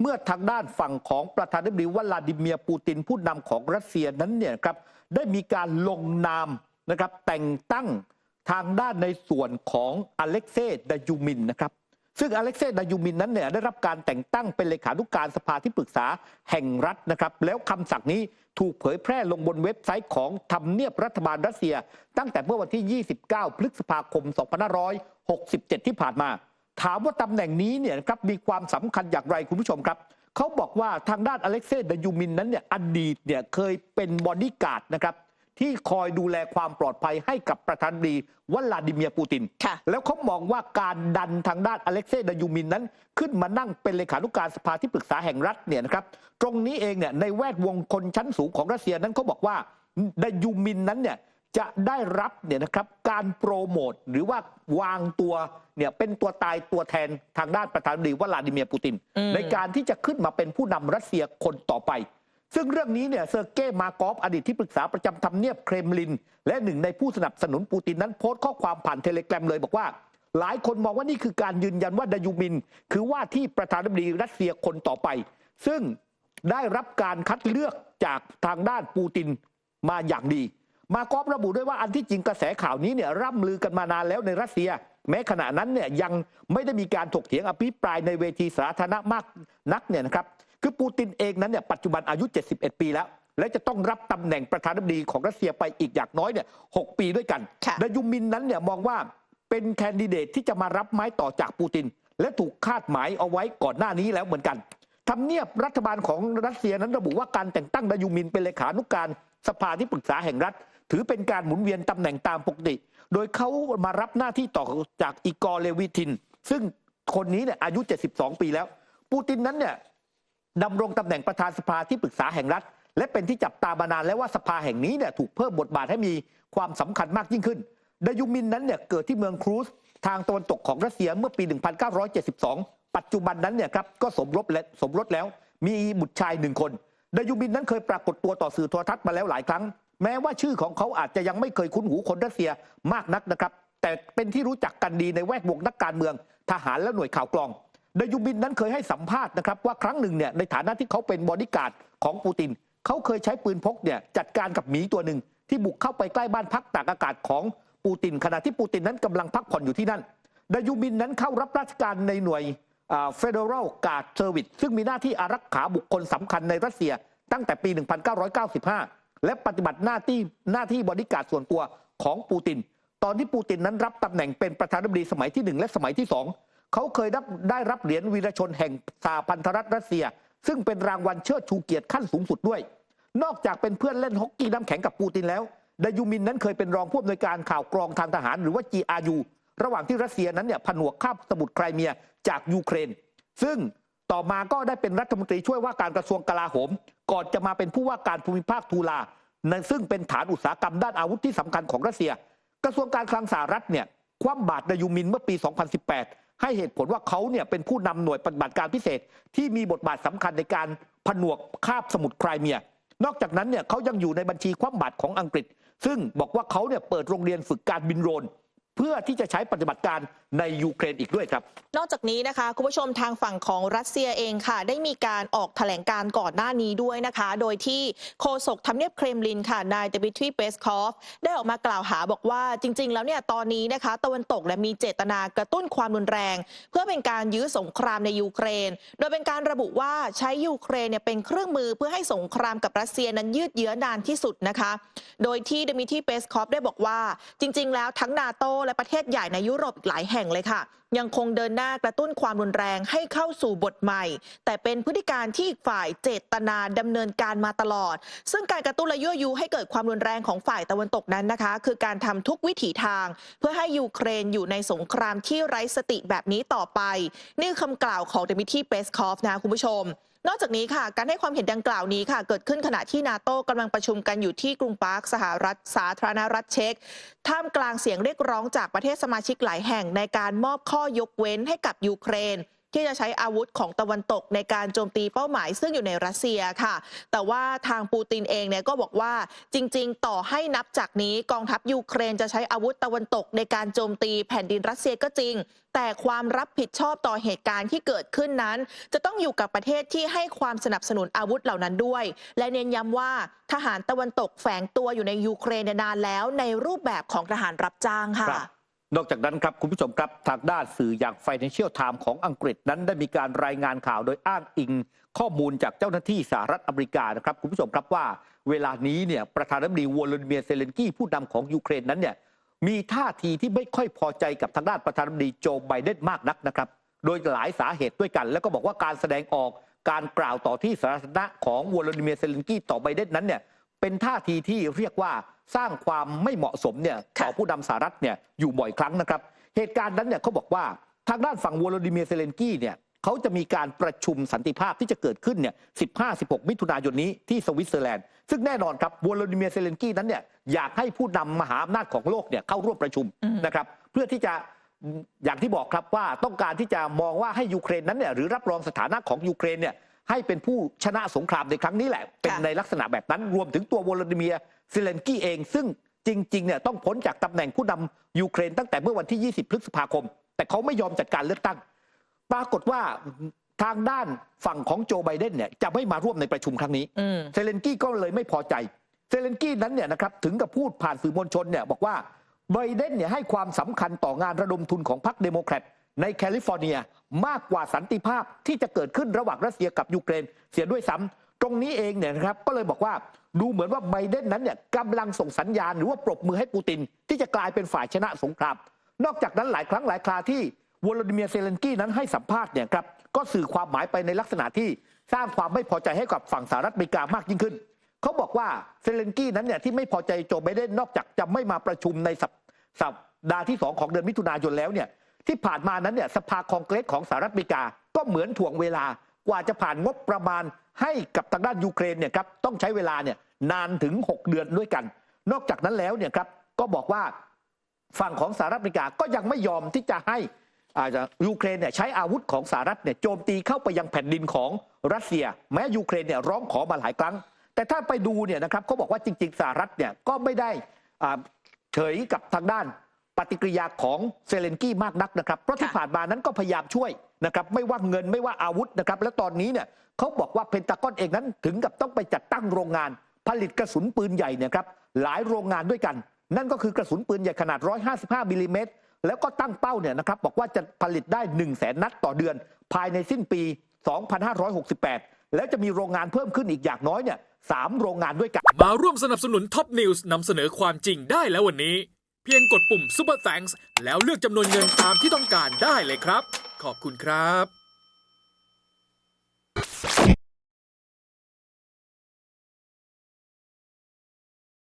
เมื่อทางด้านฝั่งของประธานาธิบดีวลาดิเมียร์ปูตินผู้นำของรัสเซียนั้นเนี่ยครับได้มีการลงนามนะครับแต่งตั้งทางด้านในส่วนของอเล็กเซย์ ดายูมินนะครับซึ่งอเล็กเซย์ ดายูมินนั้นเนี่ยได้รับการแต่งตั้งเป็นเลขานุการสภาที่ปรึกษาแห่งรัฐนะครับแล้วคำสั่งนี้ถูกเผยแพร่ลงบนเว็บไซต์ของทำเนียบรัฐบาลรัสเซียตั้งแต่เมื่อวันที่ 29 พฤษภาคม 2567 ที่ผ่านมาถามว่าตำแหน่งนี้เนี่ยครับมีความสำคัญอย่างไรคุณผู้ชมครับเขาบอกว่าทางด้านอเล็กเซย์ ดายูมินนั้นเนี่ยอดีตเนี่ยเคยเป็นบอดี้การ์ดนะครับที่คอยดูแลความปลอดภัยให้กับประธานาธิบดีวลาดิเมียร์ปูตินแล้วเขามองว่าการดันทางด้านอเล็กเซย์ ดายูมินนั้นขึ้นมานั่งเป็นเลขานุการสภาที่ปรึกษาแห่งรัฐเนี่ยนะครับตรงนี้เองเนี่ยในแวดวงคนชั้นสูงของรัสเซียนั้นเขาบอกว่าดายูมินนั้นเนี่ยจะได้รับเนี่ยนะครับการโปรโมทหรือว่าวางตัวเนี่ยเป็นตัวตายตัวแทนทางด้านประธานาธิบดีวลาดิเมียร์ปูตินในการที่จะขึ้นมาเป็นผู้นำรัสเซียคนต่อไปซึ่งเรื่องนี้เนี่ยเซอร์เก้ย์ มาร์กอฟอดีตที่ปรึกษาประจำทำเนียบเครมลินและหนึ่งในผู้สนับสนุนปูตินนั้นโพสต์ข้อความผ่านเทเลแกรมเลยบอกว่าหลายคนมองว่านี่คือการยืนยันว่าดายูมินคือว่าที่ประธานาธิบดีรัสเซียคนต่อไปซึ่งได้รับการคัดเลือกจากทางด้านปูตินมาอย่างดีมาร์กอฟระบุด้วยว่าอันที่จริงกระแสข่าวนี้เนี่ยร่ำลือกันมานานแล้วในรัสเซียแม้ขณะนั้นเนี่ยยังไม่ได้มีการถกเถียงอภิปรายในเวทีสาธารณะมากนักเนี่ยนะครับคือปูตินเองนั้นเนี่ยปัจจุบันอายุ 71 ปีแล้วและจะต้องรับตำแหน่งประธานาธิบดีของรัสเซียไปอีกอย่างน้อยเนี่ย6 ปีด้วยกันดายูมินนั้นเนี่ยมองว่าเป็นแคนดิเดตที่จะมารับไม้ต่อจากปูตินและถูกคาดหมายเอาไว้ก่อนหน้านี้แล้วเหมือนกันทำเนียบรัฐบาลของรัสเซียนั้นระบุว่าการแต่งตั้งดายูมินเป็นเลขานุการสภาที่ปรึกษาแห่งรัฐถือเป็นการหมุนเวียนตำแหน่งตามปกติโดยเขามารับหน้าที่ต่อจากอีกอร์ เลวิทินซึ่งคนนี้เนี่ยอายุ 72 ปีแล้วปูตินนั้นเนี่ยดำรงตำแหน่งประธานสภาที่ปรึกษาแห่งรัฐและเป็นที่จับตามานานแล้วว่าสภาแห่งนี้เนี่ยถูกเพิ่มบทบาทให้มีความสำคัญมากยิ่งขึ้นดายูมินนั้นเนี่ยเกิดที่เมืองครูซทางตะวันตกของรัสเซียเมื่อปี 1972 ปัจจุบันนั้นเนี่ยครับก็สมรสแล้วมีบุตรชาย1 คนดายูมินนั้นเคยปรากฏตัวต่อสื่อโทรทัศน์มาแล้วหลายครั้งแม้ว่าชื่อของเขาอาจจะยังไม่เคยคุ้นหูคนรัสเซียมากนักนะครับแต่เป็นที่รู้จักกันดีในแวดวงนักการเมืองทหารและหน่วยข่าวกรองดายูมินนั้นเคยให้สัมภาษณ์นะครับว่าครั้งหนึ่งเนี่ยในฐานะที่เขาเป็นบอดี้การ์ดของปูตินเขาเคยใช้ปืนพกเนี่ยจัดการกับหมีตัวหนึ่งที่บุกเข้าไปใกล้บ้านพักตากอากาศของปูตินขณะที่ปูตินนั้นกำลังพักผ่อนอยู่ที่นั่นดายูมินนั้นเข้ารับราชการในหน่วย Federal Guard Service ซึ่งมีหน้าที่อารักขาบุคคลสำคัญในรัสเซียตั้งแต่ปี 1995 และปฏิบัติหน้าที่บอดี้การ์ดส่วนตัวของปูตินตอนที่ปูตินนั้นรับตำแหน่งเป็นประธานาธิบดีสมัยที่1และสมัยที่2เขาเคยได้รับเหรียญวีรชนแห่งสหพันธรัฐรัสเซียซึ่งเป็นรางวัลเชิดชูเกียรติขั้นสูงสุดด้วยนอกจากเป็นเพื่อนเล่นฮอกกี้น้ำแข็งกับปูตินแล้วดายูมินนั้นเคยเป็นรองผู้อำนวยการข่าวกรองทางทหารหรือว่า GRU ระหว่างที่รัสเซียนั้นเนี่ยผนวกคาบสมุทรไครเมียจากยูเครนซึ่งต่อมาก็ได้เป็นรัฐมนตรีช่วยว่าการกระทรวงกลาโหมก่อนจะมาเป็นผู้ว่าการภูมิภาคทูลาซึ่งเป็นฐานอุตสาหกรรมด้านอาวุธที่สำคัญของรัสเซียกระทรวงการคลังสหรัฐเนี่ยคว่ำบาตรดายูมินเมื่อปี 2018 ให้เหตุผลว่าเขาเนี่ยเป็นผู้นำหน่วยปฏิบัติการพิเศษที่มีบทบาทสำคัญในการผนวกคาบสมุทรไครเมียนอกจากนั้นเนี่ยเขายังอยู่ในบัญชีคว่ำบาตรของอังกฤษซึ่งบอกว่าเขาเนี่ยเปิดโรงเรียนฝึกการบินโดรนเพื่อที่จะใช้ปฏิบัติการในยูเครนอีกด้วยครับนอกจากนี้นะคะคุณผู้ชมทางฝั่งของรัสเซียเองค่ะได้มีการออกแถลงการก่อนหน้านี้ด้วยนะคะโดยที่โฆษกทำเนียบเครมลินค่ะนายดิมิทรี เปสคอฟได้ออกมากล่าวหาบอกว่าจริงๆแล้วเนี่ยตอนนี้นะคะตะวันตกและมีเจตนากระตุ้นความรุนแรงเพื่อเป็นการยื้อสงครามในยูเครนโดยเป็นการระบุว่าใช้ยูเครนเนี่ยเป็นเครื่องมือเพื่อให้สงครามกับรัสเซียนั้นยืดเยื้อนานที่สุดนะคะโดยที่ดิมิทรี เปสคอฟได้บอกว่าจริงๆแล้วทั้งนาโตและประเทศใหญ่ในยุโรปอีกหลายแห่งเลยค่ะยังคงเดินหน้ากระตุ้นความรุนแรงให้เข้าสู่บทใหม่แต่เป็นพฤติการที่อีกฝ่ายเจตนาดำเนินการมาตลอดซึ่งการกระตุ้นและยั่วยุให้เกิดความรุนแรงของฝ่ายตะวันตกนั้นนะคะคือการทำทุกวิถีทางเพื่อให้ยูเครนอยู่ในสงครามที่ไร้สติแบบนี้ต่อไปนี่คือคำกล่าวของดิมิทรี เปสคอฟนะคุณผู้ชมนอกจากนี้ค่ะการให้ความเห็นดังกล่าวนี้ค่ะเกิดขึ้นขณะที่นาโต้กำลังประชุมกันอยู่ที่กรุงปาร์คสาธารณรัฐเช็กท่ามกลางเสียงเรียกร้องจากประเทศสมาชิกหลายแห่งในการมอบข้อยกเว้นให้กับยูเครน ที่จะใช้อาวุธของตะวันตกในการโจมตีเป้าหมายซึ่งอยู่ในรัสเซียค่ะแต่ว่าทางปูตินเองเนี่ยก็บอกว่าจริงๆต่อให้นับจากนี้กองทัพยูเครนจะใช้อาวุธตะวันตกในการโจมตีแผ่นดินรัสเซียก็จริงแต่ความรับผิดชอบต่อเหตุการณ์ที่เกิดขึ้นนั้นจะต้องอยู่กับประเทศที่ให้ความสนับสนุนอาวุธเหล่านั้นด้วยและเน้นย้ำว่าทหารตะวันตกแฝงตัวอยู่ในยูเครนนานแล้วในรูปแบบของทหารรับจ้างค่ะนอกจากนั้นครับคุณผู้ชมครับทางด้านสื่ออย่าง Financial Times ของอังกฤษนั้นได้มีการรายงานข่าวโดยอ้างอิงข้อมูลจากเจ้าหน้าที่สหรัฐอเมริกานะครับคุณผู้ชมครับว่าเวลานี้เนี่ยประธานาธิบดีวโลดิเมียร์เซเลนสกี้ผู้นำของยูเครนนั้นเนี่ยมีท่าทีที่ไม่ค่อยพอใจกับทางด้านประธานาธิบดีโจไบเดนมากนักนะครับโดยหลายสาเหตุด้วยกันแล้วก็บอกว่าการแสดงออกการกล่าวต่อที่สาธารณะของวโลดิเมียร์เซเลนสกี้ต่อไบเดนนั้นเนี่ยเป็นท่าทีที่เรียกว่าสร้างความไม่เหมาะสมเนี่ยต่อผู้นำสหรัฐเนี่ยอยู่บ่อยครั้งนะครับเหตุการณ์นั้นเนี่ยเขาบอกว่าทางด้านฝั่งวโลดิเมียร์เซเลนสกี้เนี่ยเขาจะมีการประชุมสันติภาพที่จะเกิดขึ้นเนี่ย 15-16 มิถุนายนนี้ที่สวิตเซอร์แลนด์ซึ่งแน่นอนครับวโลดิเมียร์เซเลนสกี้นั้นเนี่ยอยากให้ผู้นำมหาอำนาจของโลกเนี่ยเข้าร่วมประชุมนะครับเพื่อที่จะอย่างที่บอกครับว่าต้องการที่จะมองว่าให้ยูเครนนั้นเนี่ยหรือรับรองสถานะของยูเครนเนี่ยให้เป็นผู้ชนะสงครามในครั้งนี้แหละเป็นในลักษณะแบบนั้นรวมถึงตัววโลดิเมียร์เซเลนสกี้เองซึ่งจริงๆเนี่ยต้องพ้นจากตำแหน่งผู้นำยูเครนตั้งแต่เมื่อวันที่ 20 พฤษภาคมแต่เขาไม่ยอมจัดการเลือกตั้งปรากฏว่าทางด้านฝั่งของโจไบเดนเนี่ยจะไม่มาร่วมในประชุมครั้งนี้เซเลนสกี้ก็เลยไม่พอใจเซเลนสกี้นั้นเนี่ยนะครับถึงกับพูดผ่านสื่อมวลชนเนี่ยบอกว่าไบเดนเนี่ยให้ความสำคัญต่องานระดมทุนของพรรคเดโมแครตในแคลิฟอร์เนียมากกว่าสันติภาพที่จะเกิดขึ้นระหว่างรัสเซียกับยูเครนเสียด้วยซ้ำตรงนี้เองเนี่ยนะครับก็เลยบอกว่าดูเหมือนว่าไบเดนนั้นเนี่ยกำลังส่งสัญญาณหรือว่าปรบมือให้ปูตินที่จะกลายเป็นฝ่ายชนะสงครามนอกจากนั้นหลายครั้งหลายคราที่วโลดิเมียร์เซเลนสกี้นั้นให้สัมภาษณ์เนี่ยครับก็สื่อความหมายไปในลักษณะที่สร้างความไม่พอใจให้กับฝั่งสหรัฐอเมริกามากยิ่งขึ้นเขาบอกว่าเซเลนสกี้นั้นเนี่ยที่ไม่พอใจโจไบเดนนอกจากจะไม่มาประชุมในสัปดาห์ที่2ของเดือนมิถุนายนแล้วเนี่ยที่ผ่านมานั้นเนี่ยสภาคองเกรสของสหรัฐอเมริกาก็เหมือนถ่วงเวลากว่าจะผ่านงบประมาณให้กับทางด้านยูเครนเนี่ยครับต้องใช้เวลาเนี่ยนานถึง6เดือนด้วยกันนอกจากนั้นแล้วเนี่ยครับก็บอกว่าฝั่งของสหรัฐอเมริกาก็ยังไม่ยอมที่จะให้ยูเครนเนี่ยใช้อาวุธของสหรัฐเนี่ยโจมตีเข้าไปยังแผ่นดินของรัสเซียแม้ยูเครนเนี่ยร้องขอมาหลายครั้งแต่ถ้าไปดูเนี่ยนะครับเขาบอกว่าจริงๆสหรัฐเนี่ยก็ไม่ได้เฉยกับทางด้านปฏิกิริยาของเซเลนสกี้มากนักนะครับเพราะที่ผ่านมานั้นก็พยายามช่วยนะครับไม่ว่าเงินไม่ว่าอาวุธนะครับและตอนนี้เนี่ยเขาบอกว่าเพนตากอนเองนั้นถึงกับต้องไปจัดตั้งโรงงานผลิตกระสุนปืนใหญ่เนี่ยครับหลายโรงงานด้วยกันนั่นก็คือกระสุนปืนใหญ่ขนาด155มิลลิเมตรแล้วก็ตั้งเป้าเนี่ยนะครับบอกว่าจะผลิตได้ 100,000 นัดต่อเดือนภายในสิ้นปี 2568 แล้วจะมีโรงงานเพิ่มขึ้นอีกอย่างน้อยเนี่ย3โรงงานด้วยกันมาร่วมสนับสนุนท็อปนิวส์นำเสนอความจริงได้แล้ววันนี้เพียงกดปุ่ม Super Thanks แล้วเลือกจำนวนเงินตามที่ต้องการได้เลยครับขอบคุณครับ